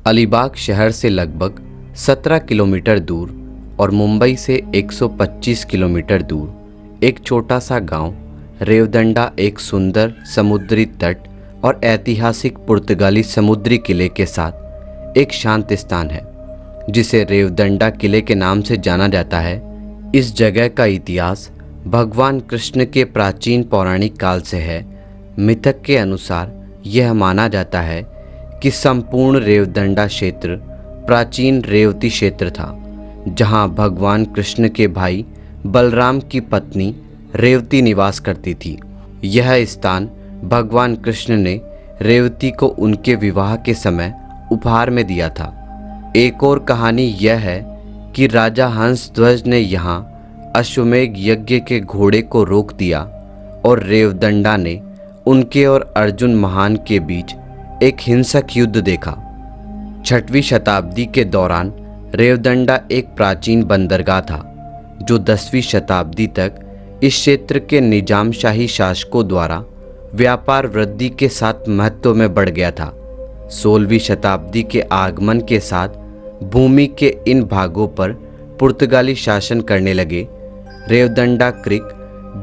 अलीबाग शहर से लगभग 17 किलोमीटर दूर और मुंबई से 125 किलोमीटर दूर एक छोटा सा गांव रेवदंडा एक सुंदर समुद्री तट और ऐतिहासिक पुर्तगाली समुद्री किले के साथ एक शांत स्थान है जिसे रेवदंडा किले के नाम से जाना जाता है। इस जगह का इतिहास भगवान कृष्ण के प्राचीन पौराणिक काल से है। मिथक के अनुसार यह माना जाता है कि संपूर्ण रेवदंडा क्षेत्र प्राचीन रेवती क्षेत्र था, जहां भगवान कृष्ण के भाई बलराम की पत्नी रेवती निवास करती थी। यह स्थान भगवान कृष्ण ने रेवती को उनके विवाह के समय उपहार में दिया था। एक और कहानी यह है कि राजा हंसध्वज ने यहाँ अश्वमेध यज्ञ के घोड़े को रोक दिया और रेवदंडा ने उनके और अर्जुन महान के बीच एक हिंसक युद्ध देखा। 6वीं शताब्दी के दौरान रेवदंडा एक प्राचीन बंदरगाह था जो 10वीं शताब्दी तक इस क्षेत्र के निजामशाही शासकों द्वारा व्यापार वृद्धि के साथ महत्व में बढ़ गया था। 16वीं शताब्दी के आगमन के साथ भूमि के इन भागों पर पुर्तगाली शासन करने लगे। रेवदंडा क्रीक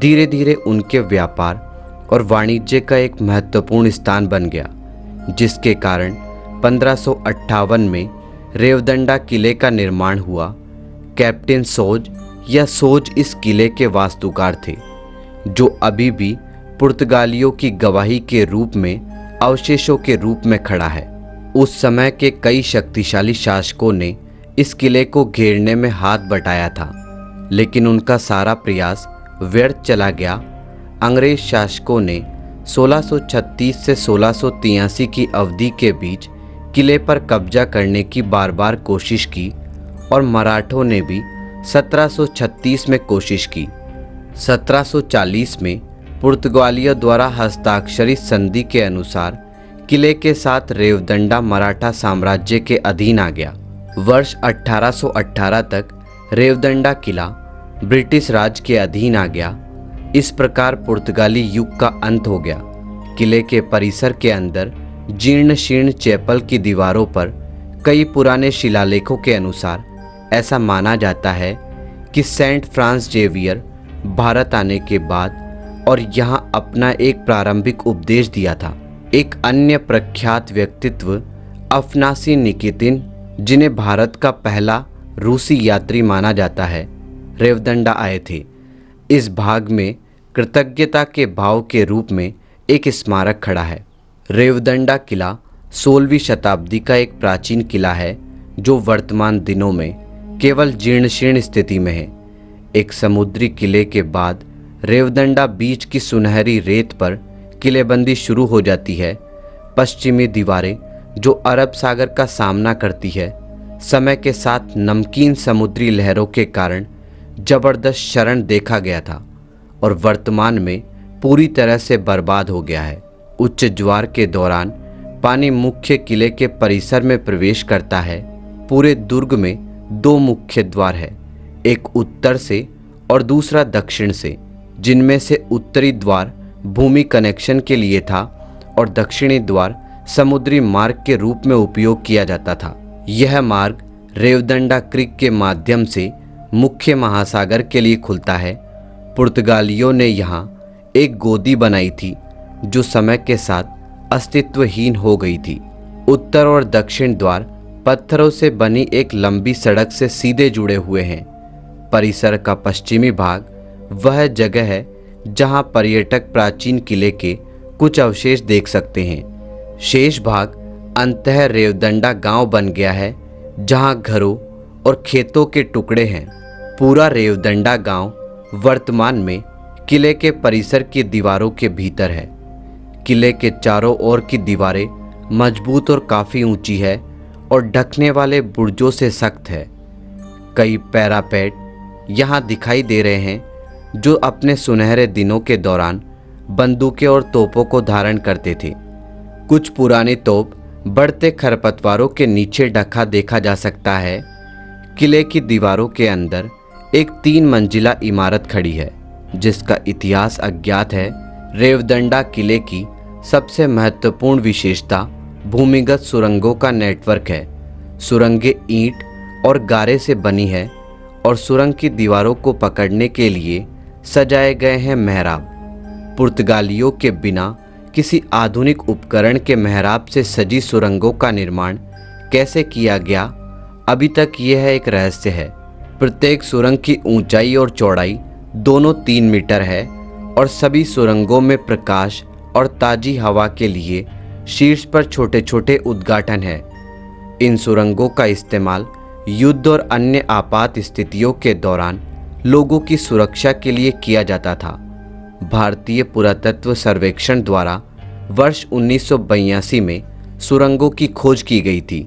धीरे धीरे उनके व्यापार और वाणिज्य का एक महत्वपूर्ण स्थान बन गया, जिसके कारण 1558 में रेवदंडा किले का निर्माण हुआ। कैप्टन सोज या सोज इस किले के वास्तुकार थे, जो अभी भी पुर्तगालियों की गवाही के रूप में अवशेषों के रूप में खड़ा है। उस समय के कई शक्तिशाली शासकों ने इस किले को घेरने में हाथ बटाया था, लेकिन उनका सारा प्रयास व्यर्थ चला गया। अंग्रेज शासकों ने 1636 से 1683 की अवधि के बीच किले पर कब्जा करने की बार बार कोशिश की और मराठों ने भी 1736 में कोशिश की। 1740 में पुर्तगालियों द्वारा हस्ताक्षरित संधि के अनुसार किले के साथ रेवदंडा मराठा साम्राज्य के अधीन आ गया। वर्ष 1818 तक रेवदंडा किला ब्रिटिश राज के अधीन आ गया। इस प्रकार पुर्तगाली युग का अंत हो गया। किले के परिसर के अंदर जीर्ण शीर्ण चैपल की दीवारों पर कई पुराने शिलालेखों के अनुसार ऐसा माना जाता है कि सेंट फ्रांस जेवियर भारत आने के बाद और यहाँ अपना एक प्रारंभिक उपदेश दिया था। एक अन्य प्रख्यात व्यक्तित्व अफनासी निकितिन, जिन्हें भारत का पहला रूसी यात्री माना जाता है, रेवदंडा आए थे। इस भाग में कृतज्ञता के भाव के रूप में एक स्मारक खड़ा है। रेवदंडा किला 16वीं शताब्दी का एक प्राचीन किला है जो वर्तमान दिनों में केवल जीर्ण-शीर्ण स्थिति में है। एक समुद्री किले के बाद रेवदंडा बीच की सुनहरी रेत पर किलेबंदी शुरू हो जाती है। पश्चिमी दीवारें जो अरब सागर का सामना करती है, समय के साथ नमकीन समुद्री लहरों के कारण जबरदस्त क्षरण देखा गया था और वर्तमान में पूरी तरह से बर्बाद हो गया है। उच्च ज्वार के दौरान पानी मुख्य किले के परिसर में प्रवेश करता है। पूरे दुर्ग में 2 मुख्य द्वार है, एक उत्तर से और दूसरा दक्षिण से, जिनमें से उत्तरी द्वार भूमि कनेक्शन के लिए था और दक्षिणी द्वार समुद्री मार्ग के रूप में उपयोग किया जाता था। यह मार्ग रेवदंडा क्रीक के माध्यम से मुख्य महासागर के लिए खुलता है। पुर्तगालियों ने यहाँ एक गोदी बनाई थी जो समय के साथ अस्तित्वहीन हो गई थी। उत्तर और दक्षिण द्वार पत्थरों से बनी एक लंबी सड़क से सीधे जुड़े हुए हैं। परिसर का पश्चिमी भाग वह जगह है जहां पर्यटक प्राचीन किले के कुछ अवशेष देख सकते हैं। शेष भाग अंततः रेवदंडा गांव बन गया है, जहां घरों और खेतों के टुकड़े हैं। पूरा रेवदंडा गांव वर्तमान में किले के परिसर की दीवारों के भीतर है। किले के चारों ओर की दीवारें मजबूत और काफ़ी ऊंची है और ढकने वाले बुर्जों से सख्त है। कई पैरापेट यहाँ दिखाई दे रहे हैं जो अपने सुनहरे दिनों के दौरान बंदूकें और तोपों को धारण करते थे। कुछ पुरानी तोप बढ़ते खरपतवारों के नीचे ढका देखा जा सकता है। किले की दीवारों के अंदर एक 3 मंजिला इमारत खड़ी है जिसका इतिहास अज्ञात है। रेवदंडा किले की सबसे महत्वपूर्ण विशेषता भूमिगत सुरंगों का नेटवर्क है सुरंगें ईंट और गारे से बनी है और सुरंग की दीवारों को पकड़ने के लिए सजाए गए हैं मेहराब। पुर्तगालियों के बिना किसी आधुनिक उपकरण के मेहराब से सजी सुरंगों का निर्माण कैसे किया गया, अभी तक यह एक रहस्य है। प्रत्येक सुरंग की ऊंचाई और चौड़ाई दोनों 3 मीटर है और सभी सुरंगों में प्रकाश और ताज़ी हवा के लिए शीर्ष पर छोटे छोटे उद्घाटन हैं। इन सुरंगों का इस्तेमाल युद्ध और अन्य आपात स्थितियों के दौरान लोगों की सुरक्षा के लिए किया जाता था। भारतीय पुरातत्व सर्वेक्षण द्वारा वर्ष 1982 में सुरंगों की खोज की गई थी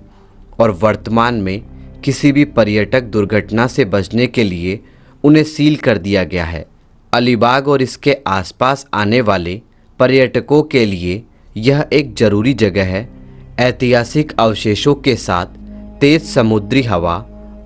और वर्तमान में किसी भी पर्यटक दुर्घटना से बचने के लिए उन्हें सील कर दिया गया है। अलीबाग और इसके आसपास आने वाले पर्यटकों के लिए यह एक जरूरी जगह है। ऐतिहासिक अवशेषों के साथ तेज समुद्री हवा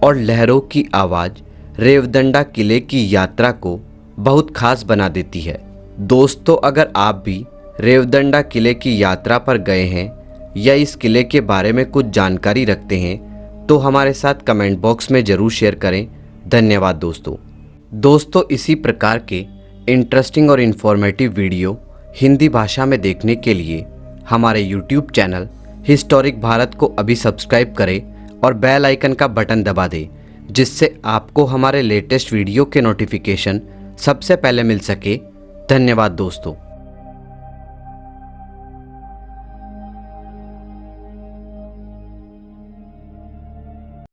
और लहरों की आवाज़ रेवदंडा किले की यात्रा को बहुत खास बना देती है। दोस्तों, अगर आप भी रेवदंडा किले की यात्रा पर गए हैं या इस किले के बारे में कुछ जानकारी रखते हैं तो हमारे साथ कमेंट बॉक्स में ज़रूर शेयर करें। धन्यवाद दोस्तों, इसी प्रकार के इंटरेस्टिंग और इन्फॉर्मेटिव वीडियो हिंदी भाषा में देखने के लिए हमारे YouTube चैनल हिस्टोरिक भारत को अभी सब्सक्राइब करें और बेल आइकन का बटन दबा दें, जिससे आपको हमारे लेटेस्ट वीडियो के नोटिफिकेशन सबसे पहले मिल सके। धन्यवाद दोस्तों।